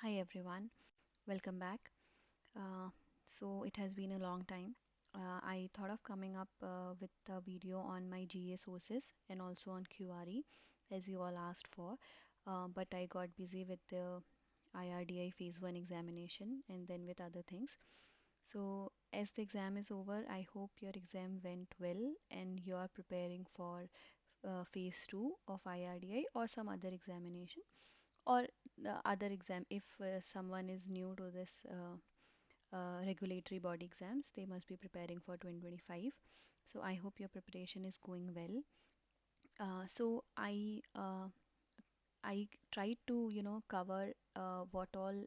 Hi everyone, welcome back. So it has been a long time. I thought of coming up with a video on my GA sources and also on QRE as you all asked for, but I got busy with the IRDI phase 1 examination and then with other things. So as the exam is over, I hope your exam went well and you are preparing for phase 2 of IRDI or some other examination or the other exam. If someone is new to this regulatory body exams, they must be preparing for 2025. So I hope your preparation is going well. So I tried to cover what all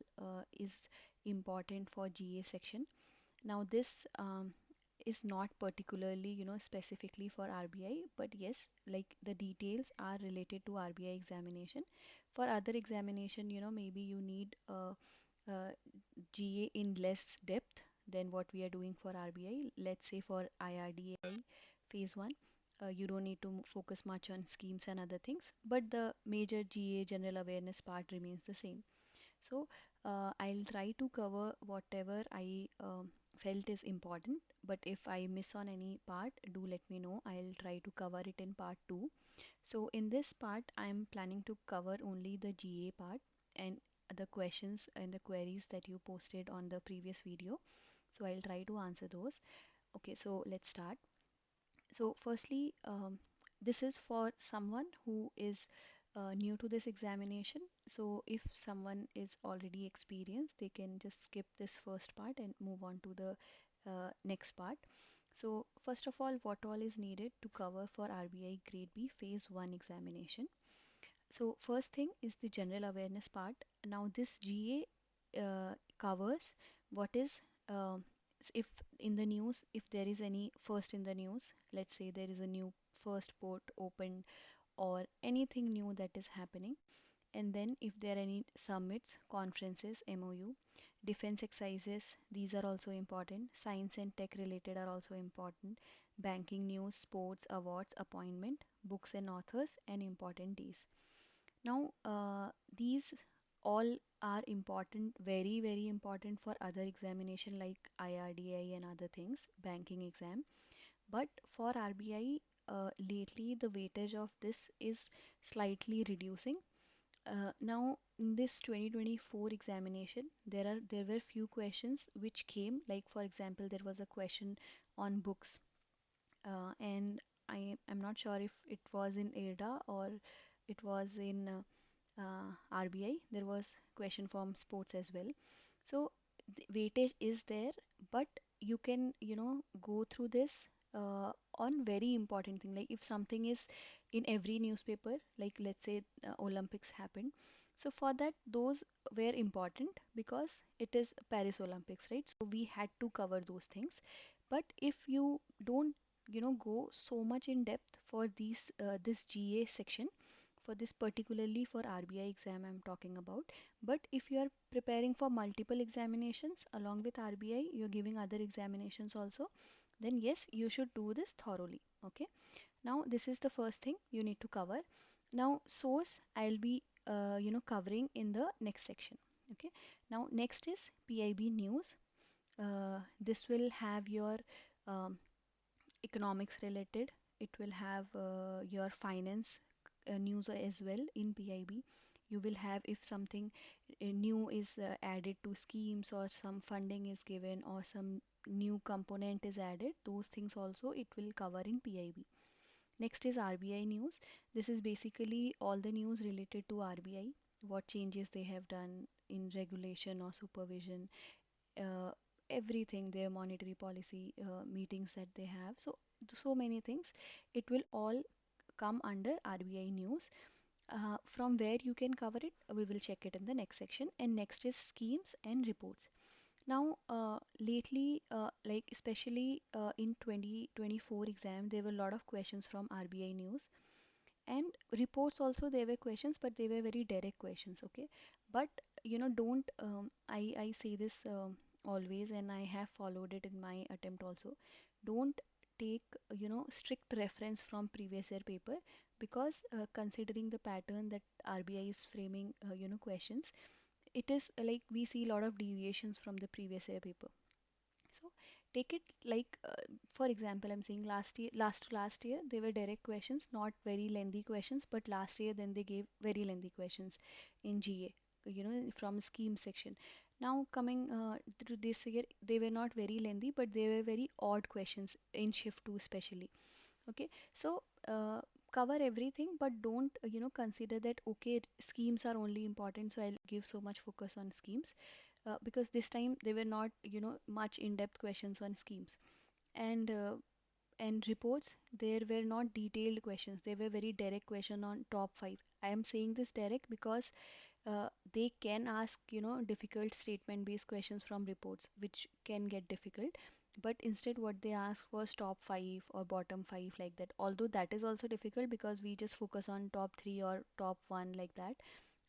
is important for GA section. Now this is not particularly specifically for RBI, but yes, like the details are related to RBI examination. For other examination, maybe you need GA in less depth than what we are doing for RBI. Let's say for IRDI phase 1, you don't need to focus much on schemes and other things, but the major GA general awareness part remains the same. So I'll try to cover whatever I felt is important, but if I miss on any part, do let me know. I'll try to cover it in part 2. So in this part, I'm planning to cover only the GA part and the questions and the queries that you posted on the previous video. So I'll try to answer those. Okay, so let's start. So firstly, this is for someone who is new to this examination. So if someone is already experienced, they can just skip this first part and move on to the next part. So first of all, what all is needed to cover for RBI Grade B Phase 1 examination? So first thing is the general awareness part. Now this GA covers what is if in the news, if there is any first in the news, let's say there is a new first port opened or anything new that is happening, and then if there are any summits, conferences, MOU, defense exercises, these are also important. Science and tech related are also important. Banking news, sports, awards, appointment, books and authors, and important days. Now, these all are important, very, very important for other examination like IRDI and other things, banking exam. But for RBI, lately the weightage of this is slightly reducing. Now, in this 2024 examination, there were few questions which came, like for example, there was a question on books, and I'm not sure if it was in AIRDA or it was in RBI. There was question from sports as well. So the weightage is there, but you can go through this on very important thing. Like if something is in every newspaper, like let's say Olympics happened. So for that, those were important because it is Paris Olympics, right? So we had to cover those things. But if you don't go so much in depth for these this GA section, for this particularly for RBI exam I'm talking about, but if you are preparing for multiple examinations along with RBI, you're giving other examinations also, then yes, you should do this thoroughly. Okay, now this is the first thing you need to cover. Now source I'll be covering in the next section. Okay, now next is PIB news. This will have your um, economics related. It will have your finance news as well in PIB. You will have if something new is added to schemes or some funding is given or some new component is added, those things also it will cover in PIB. Next is RBI news. This is basically all the news related to RBI, what changes they have done in regulation or supervision, uh, everything, their monetary policy meetings that they have. So many things. It will all come under RBI news. From where you can cover it, we will check it in the next section. And next is schemes and reports. Now, lately, like especially in 2024 exam, there were a lot of questions from RBI news and reports also. There were questions, but they were very direct questions. Okay, but don't I say this always, and I have followed it in my attempt also. Don't take strict reference from previous year paper because considering the pattern that RBI is framing questions, it is like we see a lot of deviations from the previous year paper. So take it like, for example, I'm saying last year, last to last year, they were direct questions, not very lengthy questions, but last year then they gave very lengthy questions in GA, from scheme section. Now coming to this year, they were not very lengthy, but they were very odd questions in shift 2 especially. Okay, so cover everything, but don't consider that okay, schemes are only important, so I'll give so much focus on schemes, because this time they were not much in-depth questions on schemes. And reports, there were not detailed questions, they were very direct question on top 5. I am saying this direct because they can ask difficult statement based questions from reports, which can get difficult. But instead what they asked was top 5 or bottom 5, like that, although that is also difficult because we just focus on top 3 or top 1, like that,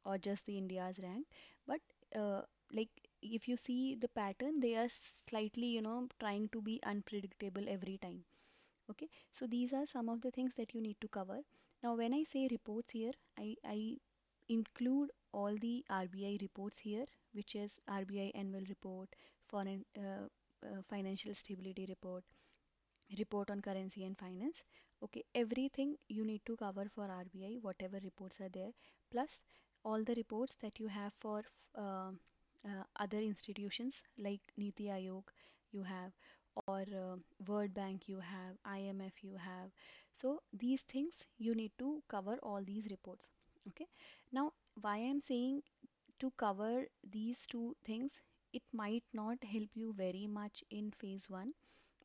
or just the India's rank. But uh, like, if you see the pattern, they are slightly trying to be unpredictable every time. Okay, so these are some of the things that you need to cover. Now when I say reports here, I include all the RBI reports here, which is RBI annual report, foreign financial stability report, report on currency and finance. Okay, everything you need to cover for RBI, whatever reports are there, plus all the reports that you have for other institutions like Niti Aayog you have, or World Bank you have, IMF you have. So these things you need to cover all these reports. Okay. Now why I'm saying to cover these two things, it might not help you very much in phase 1,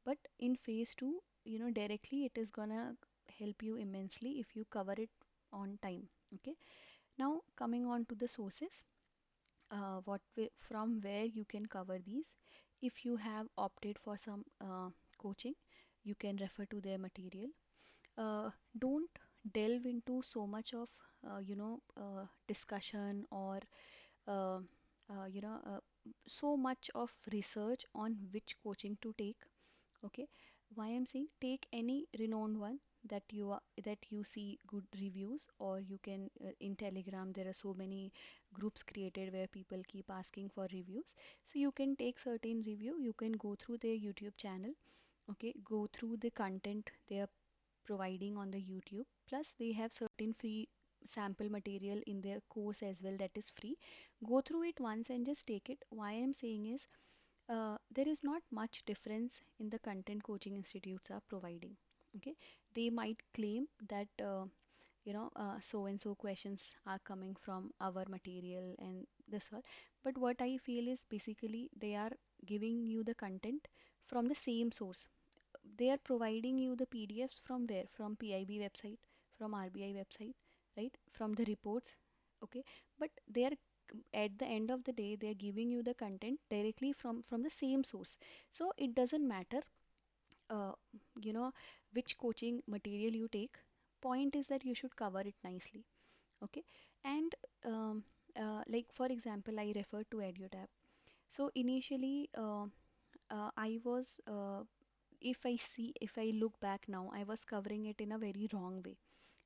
but in phase 2, directly it is gonna help you immensely if you cover it on time. Okay. Now coming on to the sources, from where you can cover these. If you have opted for some coaching, you can refer to their material. Don't delve into so much of discussion, or uh, so much of research on which coaching to take. Okay, why I'm saying take any renowned one that you see good reviews, or you can in Telegram there are so many groups created where people keep asking for reviews. So you can take certain review, you can go through their YouTube channel. Okay, go through the content they are providing on the YouTube. Plus they have certain free sample material in their course as well, that is free. Go through it once and just take it. Why I'm saying is, there is not much difference in the content coaching institutes are providing. Okay, they might claim that so and so questions are coming from our material and this all, but what I feel is basically they are giving you the content from the same source. They are providing you the PDFs from where? From PIB website, from RBI website, right? From the reports. Okay, but they are, at the end of the day, they are giving you the content directly from the same source. So it doesn't matter, uh, you know, which coaching material you take. Point is that you should cover it nicely. Okay, and like for example, I refer to EduTab. So initially, I was if I look back now, I was covering it in a very wrong way.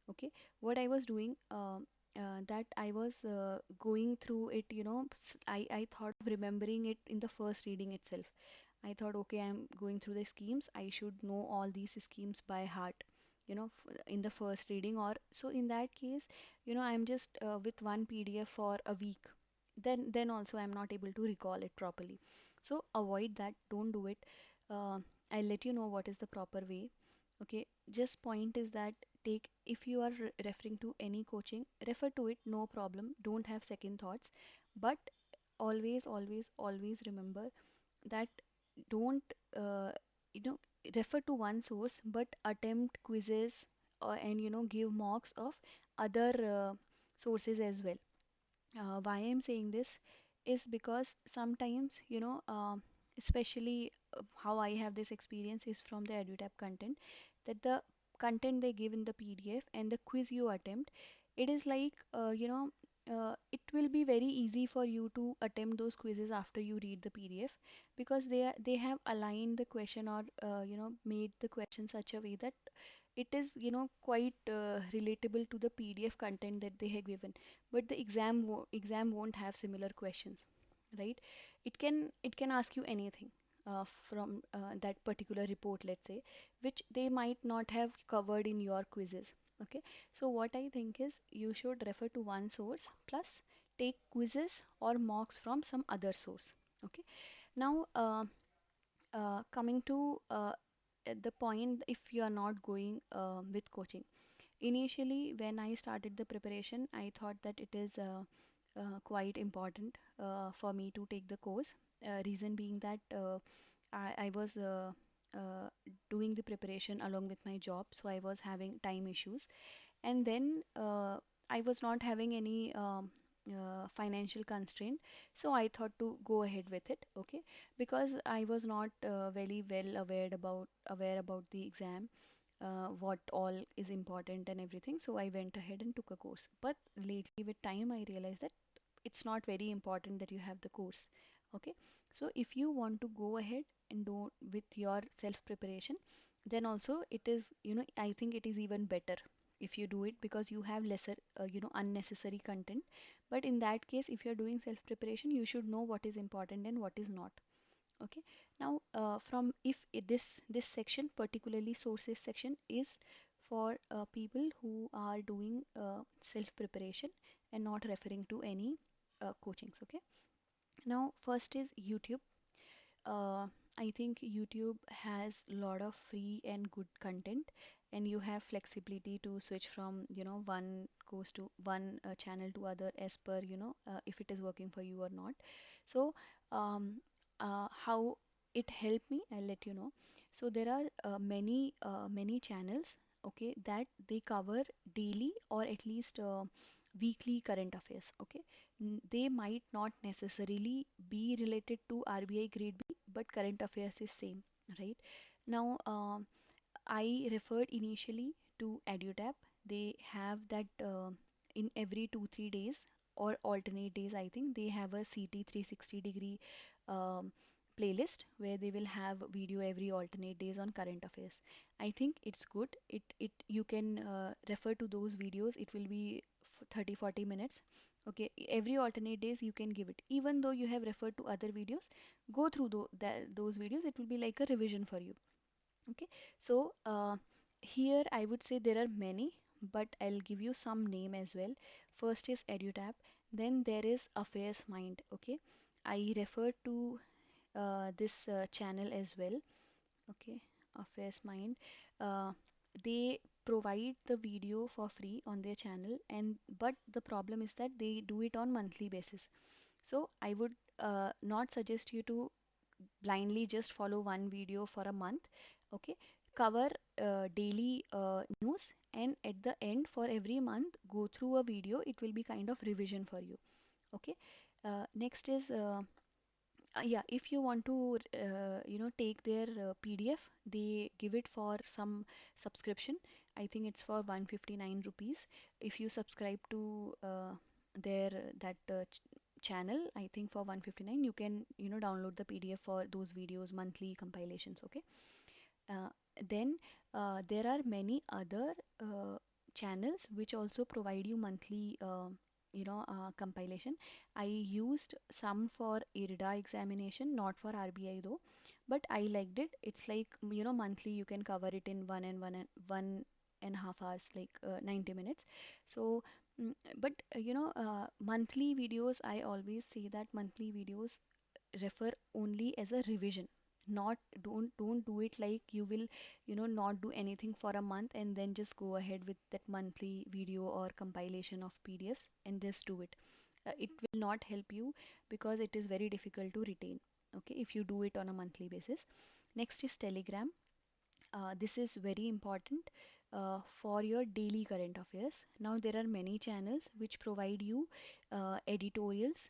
Okay, what I was doing, that I was going through it, I thought of remembering it in the first reading itself. I thought, okay, I'm going through the schemes, I should know all these schemes by heart, in the first reading. Or so in that case, I'm just with one PDF for a week, then also I'm not able to recall it properly. So avoid that, don't do it. uh, I'll let you know what is the proper way. Okay, just point is that, take, if you are referring to any coaching, refer to it, no problem, don't have second thoughts. But always, always, always remember that, don't you know refer to one source, but attempt quizzes, and give mocks of other sources as well. Why I'm saying this is because sometimes, especially how I have this experience is from the EduTap content, that the content they give in the PDF and the quiz you attempt, it is like, it will be very easy for you to attempt those quizzes after you read the PDF, because they have aligned the question, or made the question such a way that it is, quite relatable to the PDF content that they have given, but the exam won't have similar questions, right? It can ask you anything from that particular report, let's say, which they might not have covered in your quizzes. Okay, so what I think is you should refer to one source plus take quizzes or mocks from some other source. Okay, now coming to the point, if you are not going with coaching. Initially, when I started the preparation, I thought that it is quite important for me to take the course. Reason being that I was doing the preparation along with my job, so I was having time issues. And then I was not having any financial constraint, so I thought to go ahead with it. Okay, because I was not very well aware about the exam, what all is important and everything. So I went ahead and took a course. But lately, with time, I realized that it's not very important that you have the course. Okay, so if you want to go ahead and do with your self preparation, then also it is, I think it is even better if you do it, because you have lesser, unnecessary content. But in that case, if you're doing self preparation, you should know what is important and what is not. Okay, now from if this section, particularly sources section, is for people who are doing self preparation and not referring to any coachings. Okay, now first is YouTube. uh, I think YouTube has a lot of free and good content, and you have flexibility to switch from, one course to one channel to other as per, if it is working for you or not. So, how it helped me, I'll let you know. So there are many channels, okay, that they cover daily or at least weekly current affairs. Okay, they might not necessarily be related to RBI grade B, but current affairs is same, right? Now, I referred initially to EduTap. They have that in every 2-3 days or alternate days. I think they have a CT 360-degree um, playlist where they will have video every alternate days on current affairs. I think it's good. It you can refer to those videos. It will be 30-40 minutes. Okay, every alternate days you can give it. Even though you have referred to other videos, go through those videos. It will be like a revision for you. Okay, so here I would say there are many, but I'll give you some name as well. First is EduTap, then there is Affairs Mind. Okay, I refer to this channel as well. Okay, Affairs Mind. Uh, they provide the video for free on their channel, and but the problem is that they do it on monthly basis. So I would not suggest you to blindly just follow one video for a month. Okay, cover daily news, and at the end for every month go through a video. It will be kind of revision for you. Okay, next is yeah, if you want to take their PDF, they give it for some subscription. I think it's for 159 rupees. If you subscribe to their that channel, I think for 159 you can, download the PDF for those videos, monthly compilations. Okay, uh, then there are many other channels which also provide you monthly, compilation. I used some for IRDA examination, not for RBI though, but I liked it. It's like, monthly you can cover it in 1 and 1 and 1.5 hours, like 90 minutes. So, but monthly videos, I always say that monthly videos refer only as a revision, not don't do it like you will, not do anything for a month and then just go ahead with that monthly video or compilation of PDFs and just do it. It will not help you because it is very difficult to retain, okay, if you do it on a monthly basis. Next is Telegram. This is very important for your daily current affairs. Now, there are many channels which provide you editorials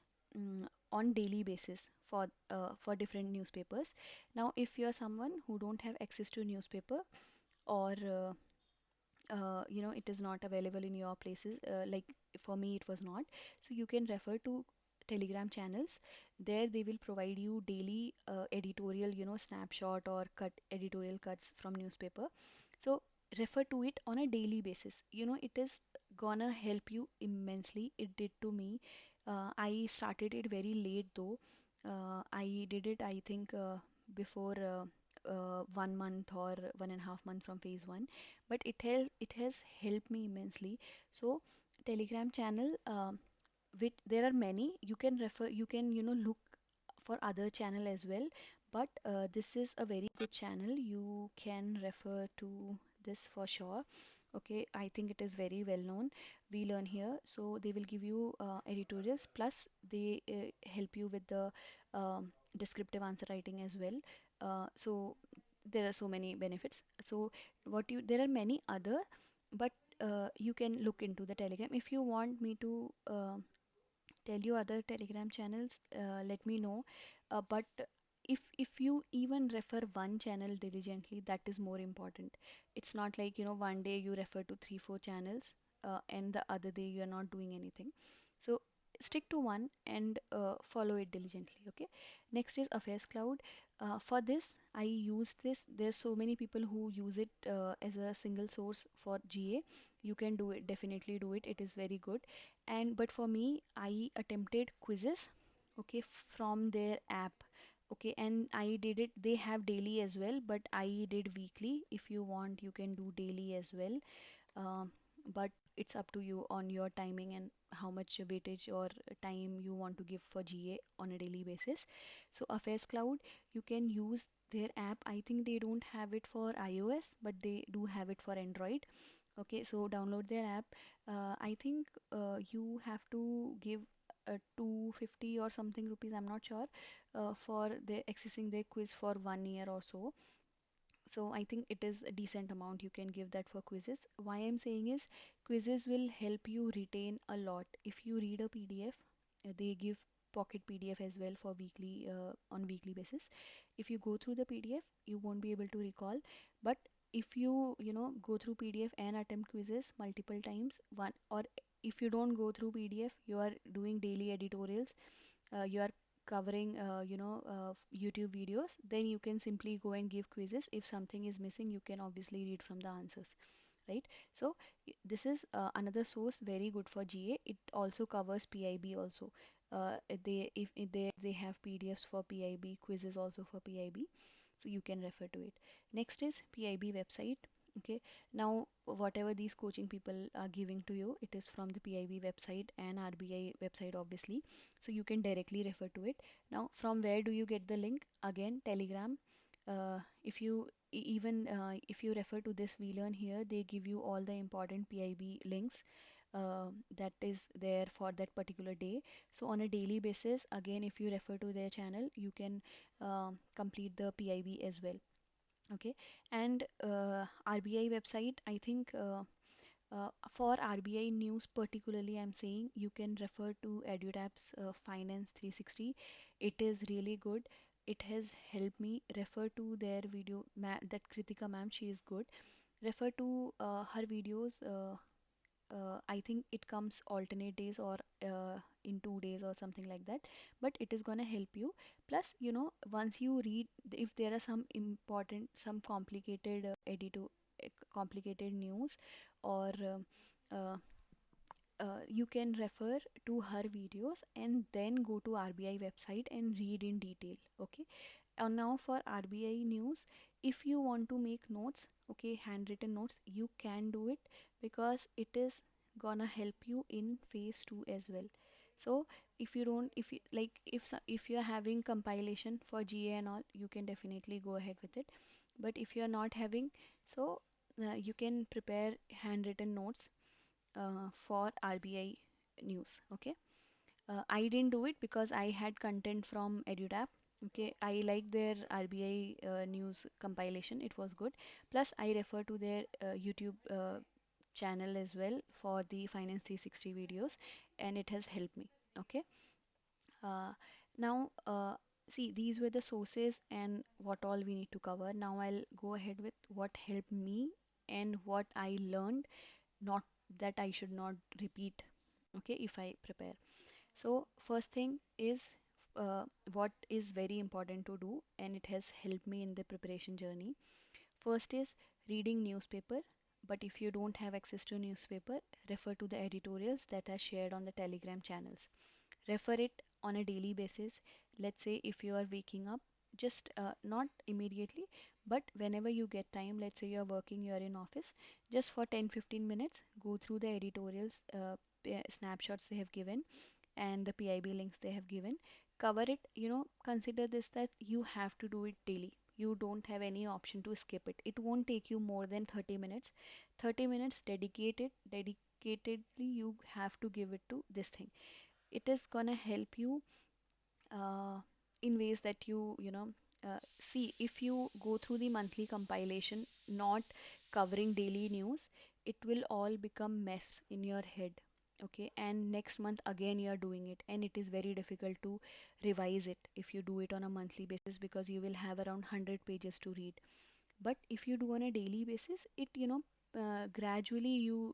on daily basis for different newspapers. Now, if you are someone who don't have access to newspaper, or it is not available in your places, like for me it was not, so you can refer to Telegram channels. There they will provide you daily editorial, snapshot or cut editorial cuts from newspaper. So refer to it on a daily basis. It is gonna help you immensely. It did to me. I started it very late though. I did it, I think, before 1 month or 1.5 months from phase one, but it has helped me immensely. So Telegram channel, which there are many, you can refer, you can look for other channel as well, but this is a very good channel. You can refer to this for sure. Okay, I think it is very well known. We learn here, so they will give you editorials, plus they help you with the descriptive answer writing as well. So there are so many benefits. So what you there are many other, but you can look into the Telegram. If you want me to tell you other Telegram channels, let me know. But if you even refer one channel diligently, that is more important. It's not like, one day you refer to 3 4 channels, and the other day you are not doing anything. So stick to one and follow it diligently. Okay. Next is Affairs Cloud. For this, I use this. There's so many people who use it as a single source for GA. You can do it, definitely do it. It is very good. And but for me, I attempted quizzes, okay, from their app. Okay, and I did it. They have daily as well, but I did weekly. If you want, you can do daily as well. um, but it's up to you on your timing and how much weightage or time you want to give for GA on a daily basis. So Affairs Cloud, you can use their app. I think they don't have it for iOS, but they do have it for Android. Okay, so download their app. I think you have to give 250 or something rupees, I'm not sure, for the accessing their quiz for 1 year or so. So I think it is a decent amount you can give that for quizzes. Why I'm saying is quizzes will help you retain a lot. If you read a PDF, they give pocket PDF as well for weekly on weekly basis. If you go through the PDF, you won't be able to recall. But if you go through PDF and attempt quizzes multiple times, one or if you don't go through PDF, you are doing daily editorials, you are covering YouTube videos, then you can simply go and give quizzes. If something is missing, you can obviously read from the answers, right? So this is another source very good for GA. It also covers PIB also. They if they have PDFs for PIB, quizzes also for PIB, so you can refer to it. Next is PIB website. Okay, now whatever these coaching people are giving to you, it is from the PIB website and RBI website obviously, so you can directly refer to it. Now from where do you get the link? Again, Telegram. If you even if you refer to this we learn here, they give you all the important PIB links that is there for that particular day. So on a daily basis, again, if you refer to their channel, you can complete the PIB as well. Okay, and RBI website, I think for RBI news particularly, I'm saying you can refer to EduTap's Finance 360. It is really good. It has helped me refer to their video. That Kritika ma'am, she is good. Refer to her videos. I think it comes alternate days or in 2 days or something like that. But it is gonna help you. Plus, once you read, if there are some important, some complicated complicated news, or uh, you can refer to her videos and then go to RBI website and read in detail. Okay. And now for RBI news, if you want to make notes, okay, handwritten notes, you can do it because it is gonna help you in phase two as well. So if you don't, if you like, if you're having compilation for GA and all, you can definitely go ahead with it. But if you're not having, so you can prepare handwritten notes for RBI news. Okay. I didn't do it because I had content from EduTap. Okay, I like their RBI news compilation. It was good. Plus, I refer to their YouTube channel as well for the Finance 360 videos, and it has helped me. Okay. Uh, now, see, these were the sources and what all we need to cover. Now, I'll go ahead with what helped me and what I learned, not that I should not repeat. Okay, if I prepare. So first thing is what is very important to do, and it has helped me in the preparation journey. First is reading newspaper. But if you don't have access to newspaper, refer to the editorials that are shared on the Telegram channels. Refer it on a daily basis. Let's say if you are waking up, just not immediately, but whenever you get time, let's say you are working, you are in office, just for 10-15 minutes, go through the editorials, snapshots they have given, and the PIB links they have given. Cover it, consider this that you have to do it daily. You don't have any option to skip it. It won't take you more than 30 minutes. 30 minutes dedicatedly you have to give it to this thing. It is gonna help you uh, in ways that see, if you go through the monthly compilation, not covering daily news, it will all become mess in your head. Okay, and next month again you are doing it, and it is very difficult to revise it if you do it on a monthly basis, because you will have around 100 pages to read. But if you do on a daily basis, it gradually you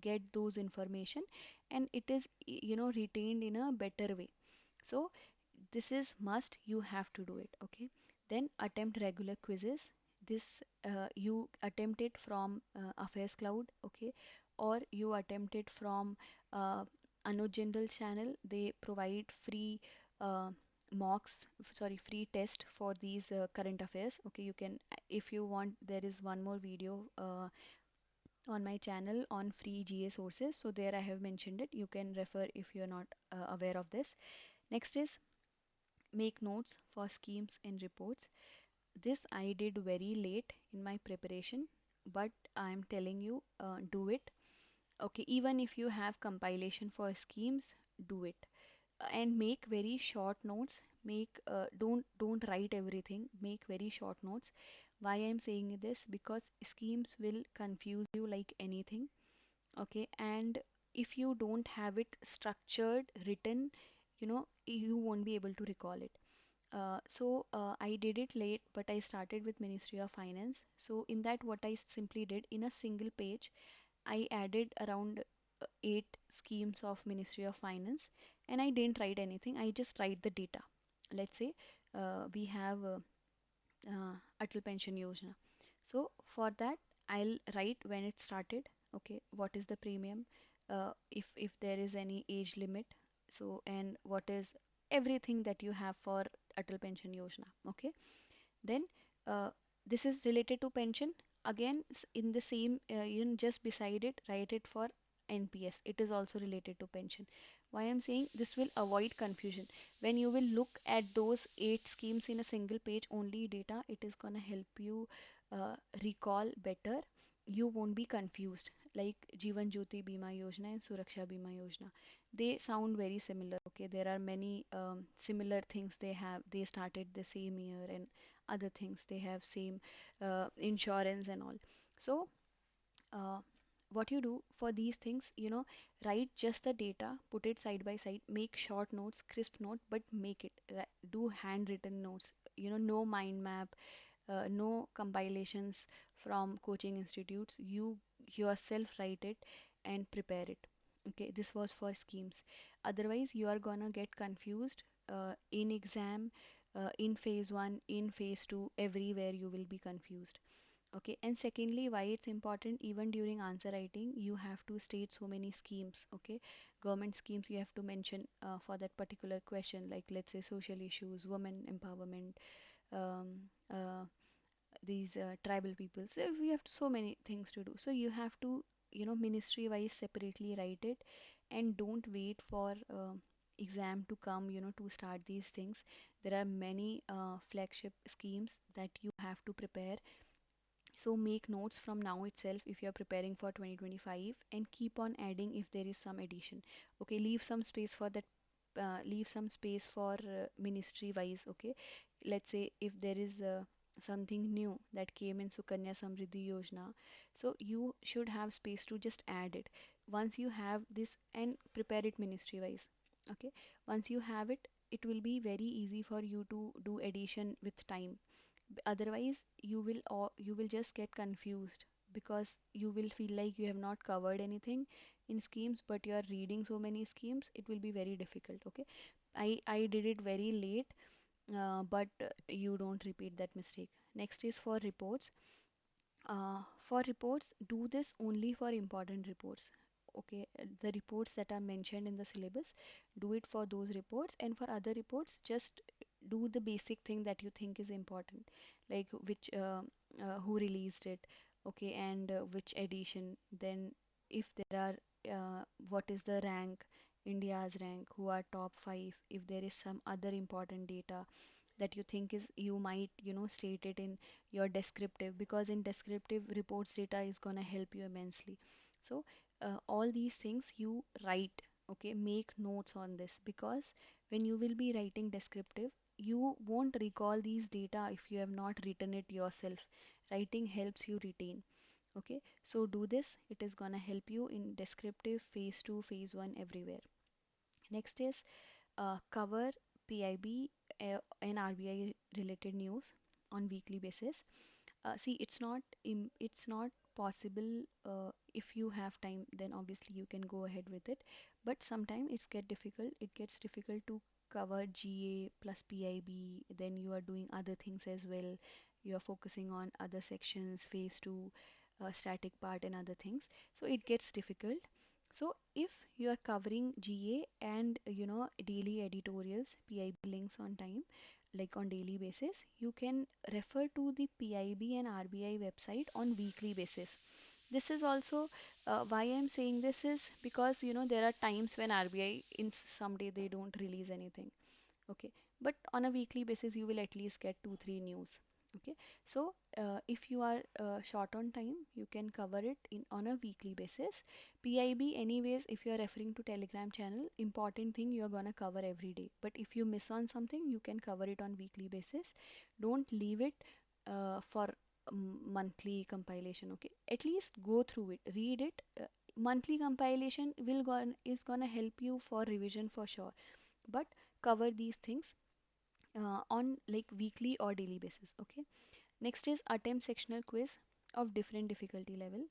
get those information, and it is retained in a better way. So this is must, you have to do it. Okay, then attempt regular quizzes. This you attempt it from Affairs Cloud, okay, or you attempt it from uh, Anuj Jindal channel. They provide free uh, mocks, sorry, free test for these current affairs. Okay, you can, if you want, there is one more video on my channel on free GA sources, so there I have mentioned it. You can refer if you are not aware of this. Next is make notes for schemes and reports. This I did very late in my preparation, but I am telling you, do it. Okay, even if you have compilation for schemes, do it. And make very short notes. Make don't write everything. Make very short notes. Why I'm saying this? Because schemes will confuse you like anything. Okay, and if you don't have it structured, written, you won't be able to recall it. I did it late, but I started with Ministry of Finance. So in that, what I simply did in a single page, I added around 8 schemes of Ministry of Finance, and I didn't write anything. I just write the data. Let's say we have Atal Pension Yojana. So for that, I'll write when it started. Okay, what is the premium? If there is any age limit. So, and what is everything that you have for Atal Pension Yojana. Okay, then uh, this is related to pension. Again, in the same, just beside it, write it for NPS. It is also related to pension. Why I'm saying this will avoid confusion. When you will look at those 8 schemes in a single page, only data, it is gonna help you recall better. You won't be confused. Like Jeevan Jyoti Bima Yojana and Suraksha Bima Yojana, they sound very similar. Okay, there are many similar things they have. They started the same year, and other things they have same insurance and all. So uh, what you do for these things, write just the data, put it side by side, make short notes, crisp note, but make it do handwritten notes. No mind map, no compilations from coaching institutes. You yourself write it and prepare it. Okay, this was for schemes. Otherwise, you are gonna get confused in exam, in phase one, in phase two, everywhere you will be confused. Okay, and secondly, why it's important, even during answer writing, you have to state so many schemes. Okay, government schemes you have to mention for that particular question, like let's say social issues, women empowerment, um, uh, these tribal people. So we have so many things to do. So you have to, ministry wise separately write it, and don't wait for exam to come, to start these things. There are many flagship schemes that you have to prepare. So make notes from now itself if you are preparing for 2025, and keep on adding if there is some addition. Okay, leave some space for that. Leave some space for ministry wise. Okay, let's say if there is something new that came in Sukanya Samriddhi Yojana, so you should have space to just add it. Once you have this, and prepare it ministry wise. Okay, once you have it, it will be very easy for you to do addition with time. Otherwise, you will just get confused, because you will feel like you have not covered anything in schemes, but you are reading so many schemes, it will be very difficult. Okay, I did it very late, but you don't repeat that mistake. Next is for reports. For reports, do this only for important reports. Okay, the reports that are mentioned in the syllabus, do it for those reports, and for other reports, just do the basic thing that you think is important, like who released it, okay, and which edition. Then, if there are, what is the rank, India's rank, who are top five, if there is some other important data that you think is, you might, state it in your descriptive, because in descriptive reports data is going to help you immensely. So all these things you write, okay, make notes on this, because when you will be writing descriptive, you won't recall these data if you have not written it yourself. Writing helps you retain. Okay, so do this, it is going to help you in descriptive, phase 2, phase 1, everywhere. Next is cover PIB and RBI related news on weekly basis. See, it's not possible. If you have time, then obviously you can go ahead with it. But sometimes it gets difficult to cover GA plus PIB. Then you are doing other things as well. You are focusing on other sections, phase two, static part and other things. So it gets difficult. So if you are covering GA and daily editorials, PIB links on time, like on daily basis, you can refer to the PIB and RBI website on weekly basis. This is also why I'm saying this is because there are times when RBI in some day they don't release anything. Okay, but on a weekly basis you will at least get 2 3 news. Okay, so if you are short on time, you can cover it in on a weekly basis. PIB anyways, if you are referring to Telegram channel, important thing you are gonna cover every day, but if you miss on something, you can cover it on weekly basis. Don't leave it for monthly compilation. Okay, at least go through it, read it. Monthly compilation is gonna help you for revision for sure, but cover these things on like weekly or daily basis. Okay, next is attempt sectional quiz of different difficulty level.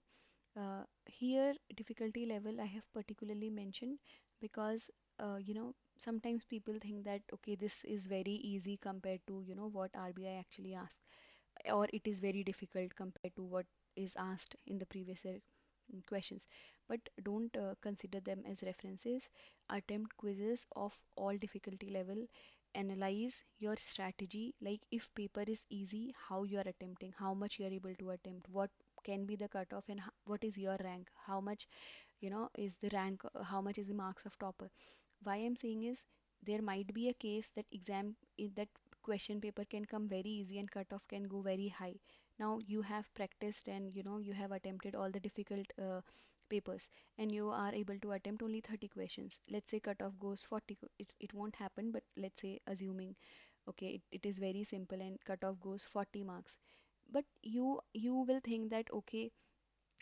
Here difficulty level I have particularly mentioned because sometimes people think that okay, this is very easy compared to what RBI actually asks, or it is very difficult compared to what is asked in the previous questions. But don't consider them as references. Attempt quizzes of all difficulty level. Analyze your strategy, like if paper is easy, how you are attempting, how much you are able to attempt, what can be the cutoff, and what is your rank, how much is the rank, how much is the marks of topper. Why I'm saying is, there might be a case that that question paper can come very easy and cutoff can go very high. Now you have practiced and you have attempted all the difficult papers, and you are able to attempt only 30 questions. Let's say cutoff goes 40. It won't happen, but let's say assuming, okay, it is very simple and cutoff goes 40 marks. But you will think that okay,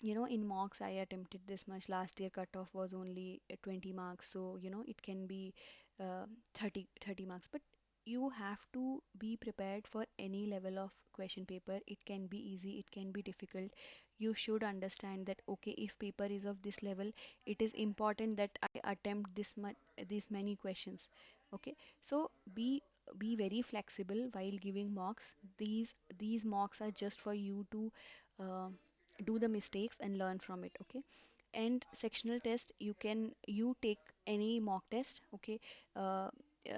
in mocks I attempted this much. Last year cutoff was only 20 marks, so it can be 30 marks. But you have to be prepared for any level of question paper. It can be easy, it can be difficult. You should understand that okay, if paper is of this level, it is important that I attempt these many questions. Okay, so be very flexible while giving mocks. These mocks are just for you to uh, do the mistakes and learn from it. Okay, and sectional test, you take any mock test. Okay,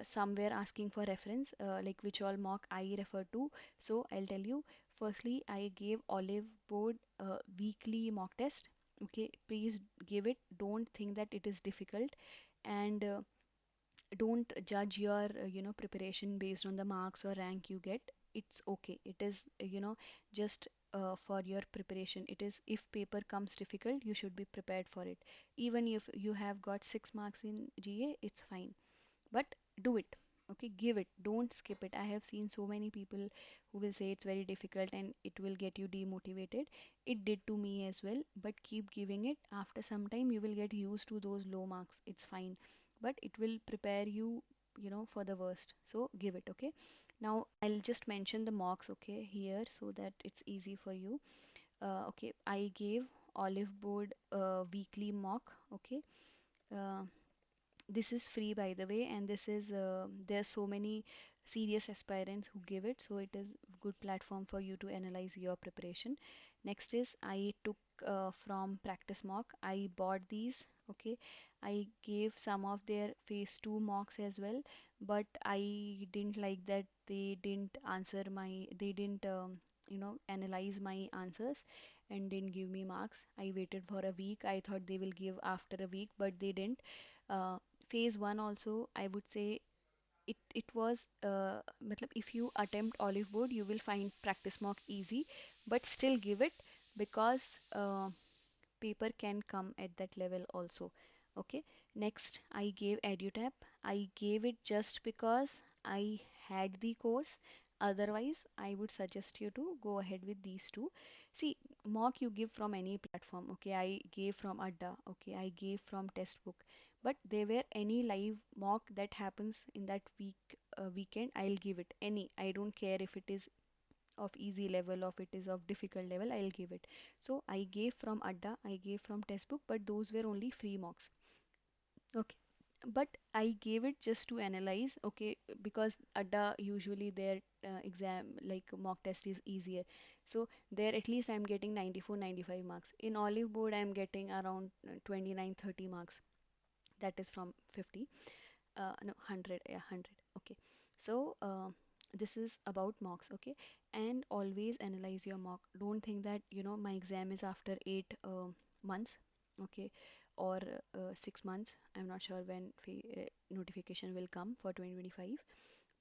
somewhere asking for reference, like which all mock I refer to. So I'll tell you, firstly I gave olive board weekly mock test. Okay, please give it, don't think that it is difficult, and don't judge your preparation based on the marks or rank you get. It's okay, it is just for your preparation. It is, if paper comes difficult, you should be prepared for it. Even if you have got 6 marks in GA, it's fine, but do it. Okay, give it, don't skip it. I have seen so many people who will say it's very difficult and it will get you demotivated. It did to me as well, but keep giving it. After some time you will get used to those low marks, it's fine, but it will prepare you for the worst. So give it. Okay, now I'll just mention the mocks, okay, here, so that it's easy for you. Okay, I gave olive board weekly mock. Okay, uh, this is free by the way, and this is there's so many serious aspirants who give it, so it is good platform for you to analyze your preparation. Next is I took from practice mock. I bought these. Okay, I gave some of their phase 2 mocks as well, but I didn't like that they didn't analyze my answers and didn't give me marks. I waited for a week. I thought they will give after a week, but they didn't. uh, Phase 1 also, I would say it was matlab if you attempt olive board you will find practice mock easy, but still give it, because uh, paper can come at that level also. Okay, next I gave EduTap. I gave it just because I had the course. Otherwise I would suggest you to go ahead with these two. See, mock you give from any platform. Okay, I gave from Adda. Okay, I gave from textbook, but there were any live mock that happens in that weekend, I'll give it any. I don't care if it is of easy level or if it is of difficult level, I'll give it. So I gave from Adda, I gave from textbook, but those were only free mocks. Okay. But I gave it just to analyze, okay, because Adda usually their exam like mock test is easier. So there at least I'm getting 94, 95 marks. In Olive Board I'm getting around 29, 30 marks. That is from 50. No, 100. Yeah, 100. Okay. So this is about mocks. Okay, and always analyze your mock. Don't think that my exam is after 8 months. Okay, or 6 months. I'm not sure when notification will come for 2025,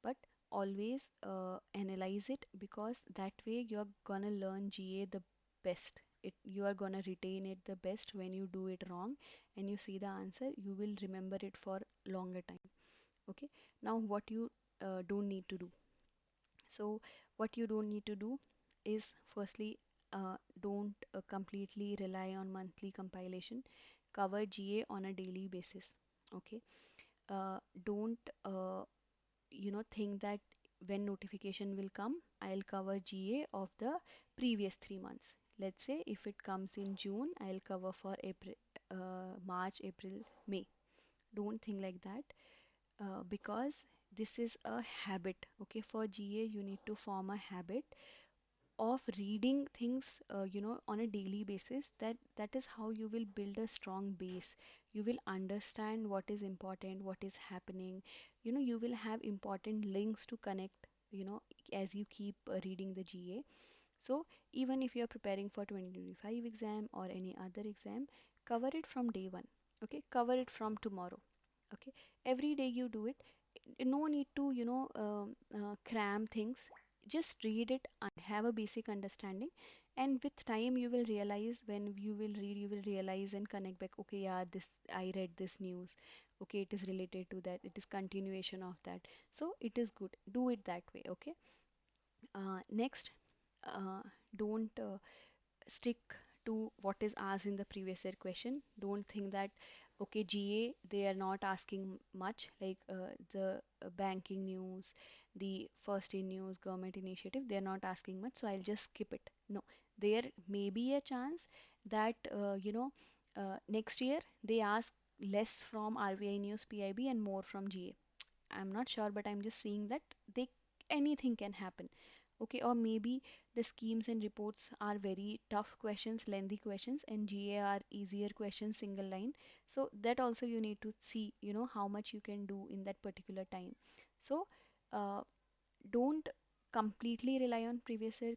but always analyze it, because that way you're gonna learn GA the best. You are gonna retain it the best. When you do it wrong and you see the answer, you will remember it for longer time. Okay, now what you don't need to do. So what you don't need to do is, firstly, don't completely rely on monthly compilation. Cover GA on a daily basis. Okay, don't think that when notification will come, I'll cover GA of the previous 3 months. Let's say if it comes in June, I'll cover for April, March, April, May. Don't think like that, because this is a habit. Okay, for GA you need to form a habit of reading things on a daily basis. That is how you will build a strong base. You will understand what is important, what is happening. You will have important links to connect, as you keep reading the GA. So even if you are preparing for 2025 exam or any other exam, cover it from day one. Okay, cover it from tomorrow. Okay, every day you do it. No need to cram things. Just read it and have a basic understanding, and with time you will realize, when you will read you will realize and connect back. Okay, yeah, this I read this news. Okay, it is related to that, it is continuation of that. So it is good, do it that way. Okay, next, uh, don't stick to what is asked in the previous year question. Don't think that, okay, GA they are not asking much, like the banking news, the first in news, government initiative, they are not asking much, so I'll just skip it. No, there may be a chance that next year they ask less from RBI news PIB and more from GA. I'm not sure, but I'm just seeing that they anything can happen. Okay, or maybe the schemes and reports are very tough questions, lengthy questions, and GA are easier questions, single line. So that also you need to see, how much you can do in that particular time. So uh, don't completely rely on previous year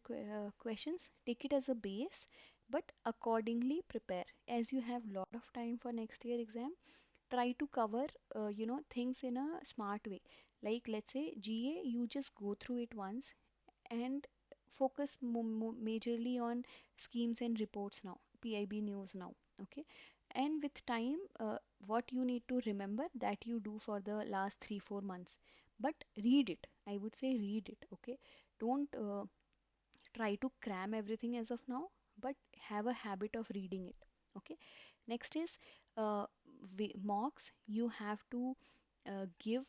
questions. Take it as a base, but accordingly prepare. As you have lot of time for next year exam, try to cover things in a smart way. Like let's say GA, you just go through it once and focus majorly on schemes and reports now, PIB news now. Okay, and with time, what you need to remember that you do for the last 3 4 months, but read it. I would say read it. Okay, don't try to cram everything as of now, but have a habit of reading it. Okay, next is uh, mocks. You have to give,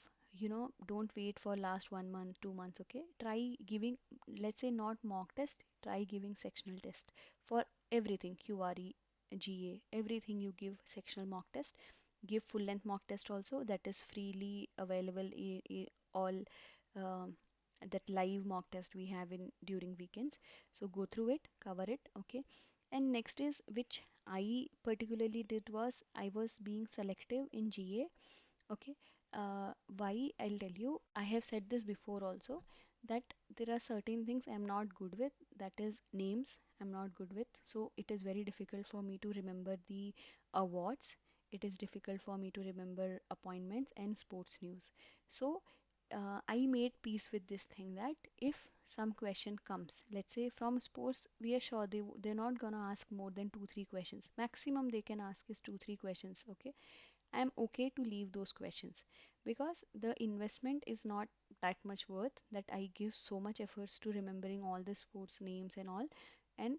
don't wait for last 1 month 2 months. Okay, try giving, let's say not mock test, try giving sectional test for everything, QRE, GA, everything. You give sectional mock test. Give full length mock test also, that is freely available all um, that live mock test we have in during weekends. So go through it, cover it, okay. And next is, which I particularly did, was I was being selective in GA, okay. Why, I'll tell you. I have said this before also, that there are certain things I'm not good with, that is names I'm not good with. So it is very difficult for me to remember the awards. It is difficult for me to remember appointments and sports news. So I made peace with this thing, that if some question comes, let's say from sports, we are sure they're not gonna ask more than 2 3 questions. Maximum they can ask is 2 3 questions. Okay, I'm okay to leave those questions, because the investment is not that much worth that I give so much efforts to remembering all the sports names and all, and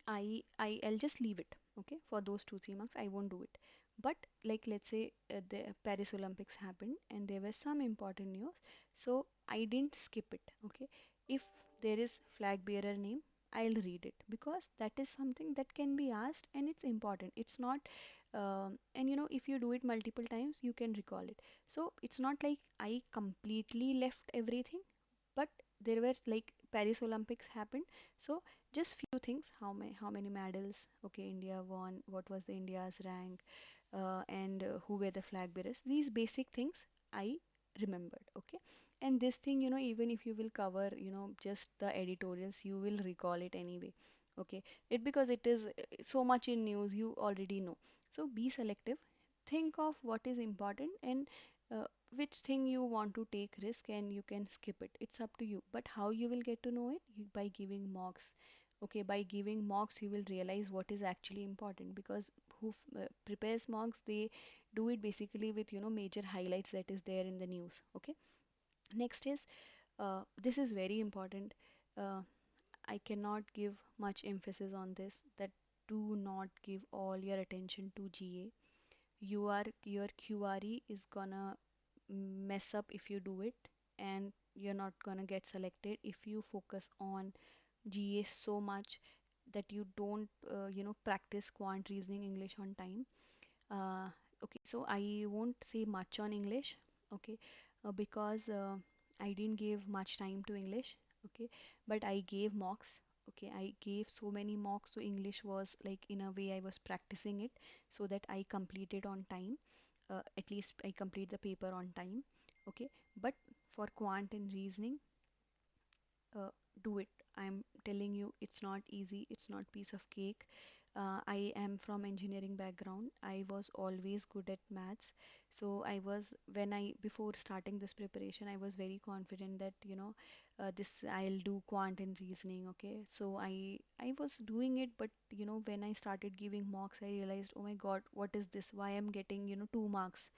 I'll just leave it. Okay, for those 2 3 marks I won't do it. But like, let's say the Paris Olympics happened and there was some important news, so I didn't skip it. Okay, if there is flag bearer name, I'll read it, because that is something that can be asked and it's important. It's not and if you do it multiple times you can recall it. So it's not like I completely left everything, but there were, like, Paris Olympics happened, so just few things: how many medals, okay, India won, what was the India's rank, and who were the flag bearers. These basic things I remembered, okay. And this thing, even if you will cover, just the editorials, you will recall it anyway, okay. It, because it is so much in news, you already know. So be selective, think of what is important, and uh, which thing you want to take risk, and you can skip it. It's up to you. But how you will get to know it? By giving mocks. Okay, by giving mocks, you will realize what is actually important, because who prepares mocks, they do it basically with, major highlights that is there in the news. Okay. Next is, this is very important. Uh, I cannot give much emphasis on this, that do not give all your attention to GA. Your QRE is gonna mess up if you do it, and you're not gonna get selected if you focus on GA so much that you don't practice quant reasoning English on time. uh, okay, so I won't say much on English, okay, because I didn't give much time to English, okay, but I gave mocks. Okay, I gave so many mocks, so English was like, in a way, I was practicing it so that I completed on time. At least I complete the paper on time. Okay, but for quant and reasoning, uh, do it. I'm telling you, it's not easy, it's not piece of cake. I am from engineering background. I was always good at maths. So I was, when I, before starting this preparation, I was very confident that, this I'll do quant and reasoning. Okay, so I was doing it, but when I started giving mocks, I realized, oh my God, what is this? Why I'm getting 2 marks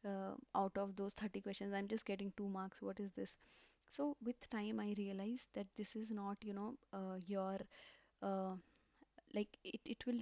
out of those 30 questions? I'm just getting 2 marks. What is this? So with time, I realized that this is not, your uh, like it will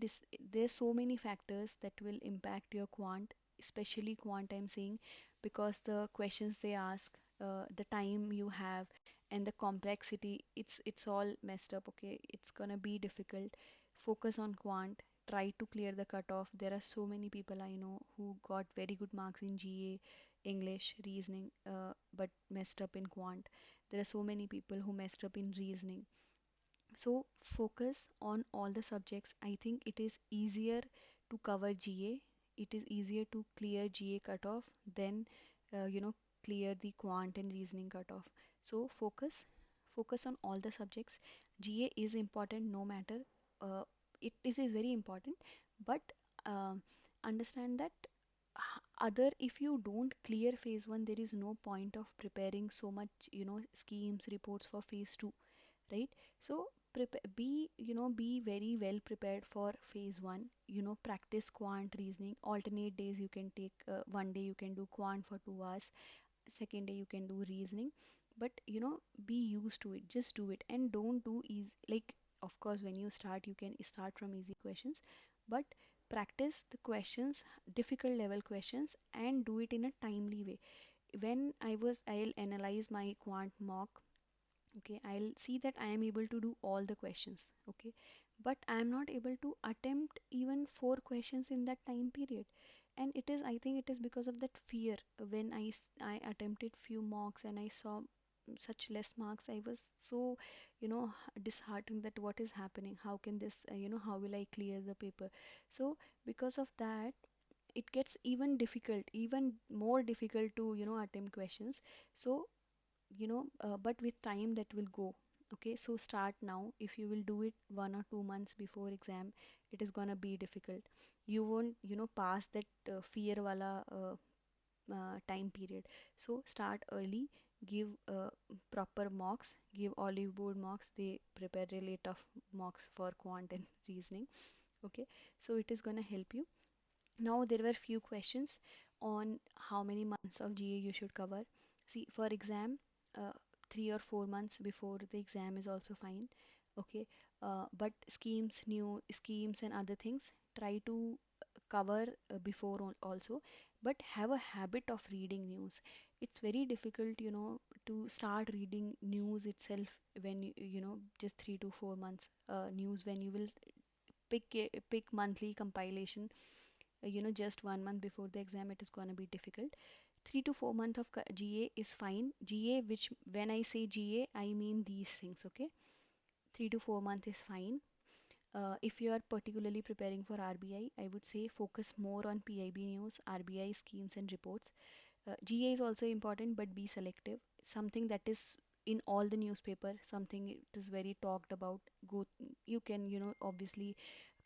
there's so many factors that will impact your quant, especially quant, I'm saying, because the questions they ask, the time you have, and the complexity, it's all messed up. Okay, it's gonna be difficult. Focus on quant, try to clear the cutoff. There are so many people I know who got very good marks in GA, English, reasoning, but messed up in quant. There are so many people who messed up in reasoning. So focus on all the subjects. I think it is easier to cover GA. It is easier to clear GA cutoff than clear the quant and reasoning cutoff. So focus on all the subjects. GA is important no matter. Uh, is very important, but um, understand that other, if you don't clear phase one, there is no point of preparing so much schemes, reports for phase two, right? So be very well prepared for phase one. Practice quant reasoning. Alternate days you can take, one day you can do quant for 2 hours, second day you can do reasoning. But be used to it, just do it, and don't do easy. Like, of course, when you start, you can start from easy questions, but practice the questions, difficult level questions, and do it in a timely way. I'll analyze my quant mock. Okay, I'll see that I am able to do all the questions. Okay, but I am not able to attempt even 4 questions in that time period. And I think it is because of that fear. When I attempted few mocks and I saw such less marks, I was so, disheartened that what is happening, how can this, how will I clear the paper. So because of that, it gets even difficult, even more difficult to, attempt questions. So, but with time that will go. Okay, so start now. If you will do it 1 or 2 months before exam, it is gonna be difficult. You won't, pass that fear wala time period. So start early, give proper mocks, give olive board mocks. They prepare really tough mocks for quant and reasoning. Okay, so it is gonna help you. Now there were few questions on how many months of GA you should cover. See, for exam, 3 or 4 months before the exam is also fine. Okay, but new schemes and other things, try to cover before also, but have a habit of reading news. It's very difficult, to start reading news itself when just 3 to 4 months news, when you will pick monthly compilation, just 1 month before the exam, it is going to be difficult. 3 to 4 months of GA is fine. GA, which when I say GA, I mean these things, okay? 3 to 4 months is fine. If you are particularly preparing for RBI, I would say focus more on PIB news, RBI schemes and reports. GA is also important, but be selective. Something that is in all the newspaper, something it is very talked about. Go, you can, obviously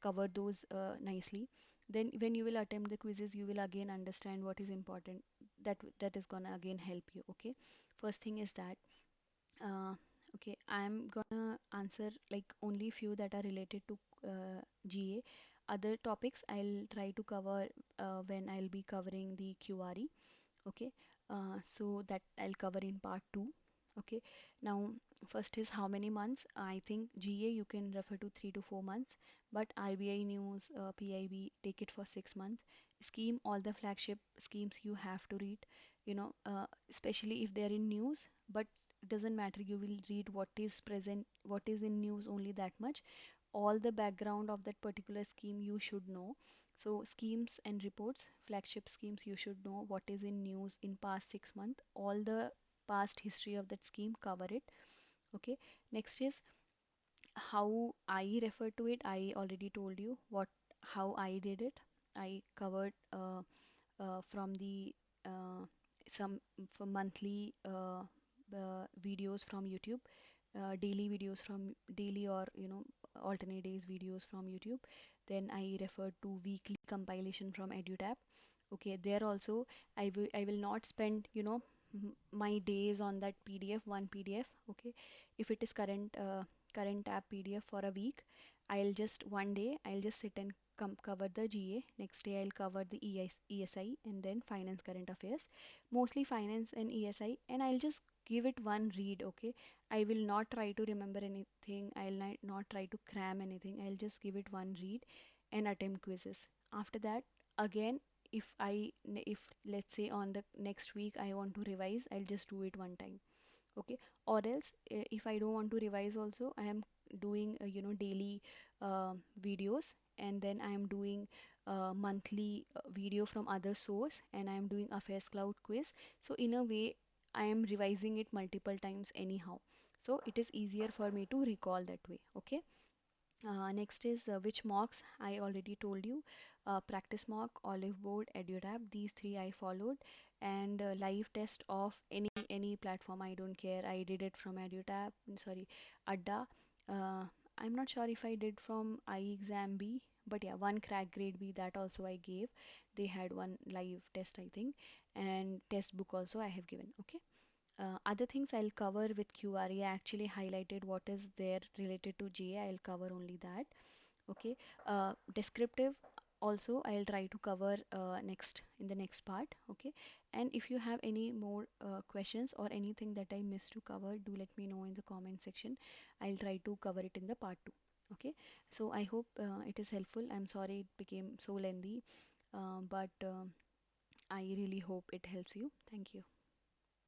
cover those nicely. Then when you will attempt the quizzes, you will again understand what is important. That is gonna again help you. Okay. First thing is that. Uh, okay, I'm gonna answer like only few that are related to GA. Other topics I'll try to cover when I'll be covering the QRE. Okay, so that I'll cover in part 2. Okay, now first is how many months. I think GA you can refer to 3 to 4 months, but RBI news, PIB, take it for 6 months. Scheme, all the flagship schemes you have to read, especially if they're in news, but it doesn't matter, you will read what is present, what is in news, only that much. All the background of that particular scheme you should know. So schemes and reports, flagship schemes, you should know what is in news in past 6 months. All the past history of that scheme, cover it. Okay. Next is how I refer to it. I already told you what how I did it. I covered from the uh, some for monthly videos from YouTube, daily videos from daily, or alternate days videos from YouTube. Then I refer to weekly compilation from EduTap. Okay, there also I will not spend my days on that PDF, one PDF. Okay, if it is current tab PDF for a week, I'll just one day I'll just sit and cover the GA. Next day I'll cover the ESI, and then finance current affairs, mostly finance and ESI, and I'll just give it one read. Okay, I will not try to remember anything. I'll not try to cram anything. I'll just give it one read and attempt quizzes. After that, again, if let's say on the next week I want to revise, I'll just do it one time. Okay, or else if I don't want to revise also, I am doing daily videos, and then I am doing monthly video from other source, and I am doing affairs cloud quiz. So in a way, I am revising it multiple times anyhow, so it is easier for me to recall that way. Okay. Next is which mocks. I already told you. Practice mock, olive board, edutap. These three I followed, and live test of any platform. I don't care. I did it from edutap. Sorry, Adda. Uh, I'm not sure if I did from iExam B, but yeah, one crack grade B, that also I gave. They had one live test, I think, and test book also I have given. Okay. Other things I'll cover with QRE. I actually highlighted what is there related to GA. I'll cover only that. Okay. Descriptive also I'll try to cover next in the next part. Okay. And if you have any more questions or anything that I missed to cover, do let me know in the comment section. I'll try to cover it in the part 2. Okay. So I hope it is helpful. I'm sorry it became so lengthy, but I really hope it helps you. Thank you.